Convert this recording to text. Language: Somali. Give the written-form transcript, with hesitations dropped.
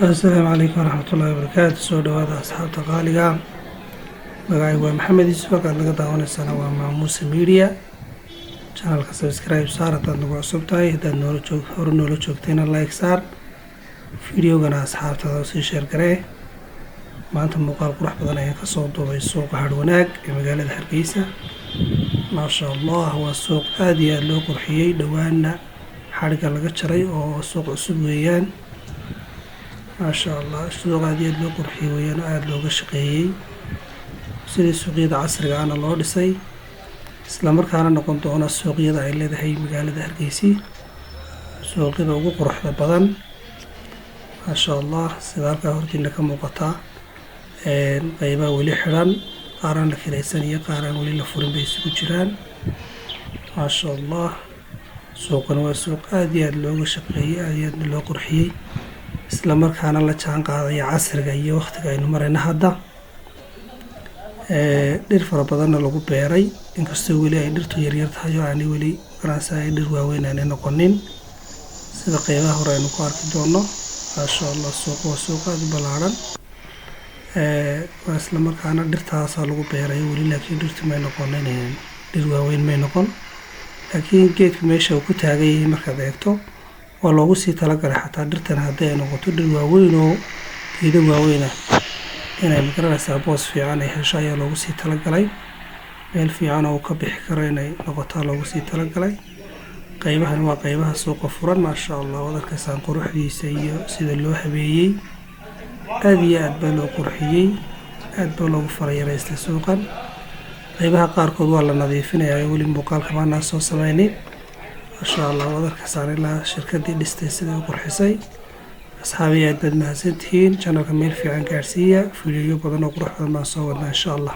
السلام عليكم ورحمة الله وبركاته. سو دوادا أصحاب تقاليقا مقاعي محمد يوسف قال لك دعونا السنة ومعموس ميديا channel ka subscribe saar haddaad nagu cusub tahay haddaad hore noola joogtayna like saar videogana asxaabtada sii share garee. maanta muuqaal qurux badan ayaan kasoo duubay suuqa Harwanaag ee magaalada Hargeysa. maasha Allah waa suuq aad iyo aad loo qurxiyey, dhawaana xariga laga jaray oo suuq cusub weeyaan. maasha Allah suuq aad iyo aad loo qurxiyey weeyaan, aad looga shaqeeyey sidii suuqyada casriga ah loo dhisay, isla markaana noqon doona suuqyada ay leedahay magaalada Hargeysa suuqyada ugu quruxda badan. maasha Allah sida halkaa hortiina ka muuqata qaybaha weli xiran, qaaraan la kiraysan iyo qaaraan weli la furin bay isugu jiraan. maasha Allah suuqan waa suuq aad iyo aad looga shaqeeyey, aad iyo aad loo qurxiyey, isla markaana la jaan qaadaya casriga iyo waqtiga aynu marayna hadda. dhir fara badanna lagu beeray, inkastoo weli ay dhirtu yaryar tahay oo aanay weli garanaysa ay dhir waaweyn aanay noqonin sida qaybaha hore aynu ku arki doono. maasha Allah suuq waa suuq aad u ballaaran, isla markaana dhirtaasaa lagu beeray weli, laakiin dhirtu may noqonin dhir waaweyn may noqon. laakiin geedka meesha uu ku taagan yahay markaad eegto waa loogu sii talagalay xataa dhirtan haddii ay noqoto dhir waaweyn oo geedo waaweyn ah inay magaranaysaa boos fiican ay hesho ayaa loogu sii talagalay. meel fiican oo ka bixi karo inay noqotaa loogu sii talagalay. qaybahan waa qaybaha suuqa furan. maasha Allah wadarkaysaan quruxdiisa iyo sida loo habeeyey aad iyo aad baa loo qurxiyey, aad baa loogu farayaraystay suuqan. qaybaha qaarkood waa la nadiifinayaa weli muuqaalka maanaa soo samaynin. maasha Allah wadarkaysaan ilaa shirkadii dhistay sida u qurxisay. asxaabi aad baad mahadsantihiin, channelka meel fiican gaarsiiya, fiidiyo badan oo qurux badan baan soo wadnaa insha Allah.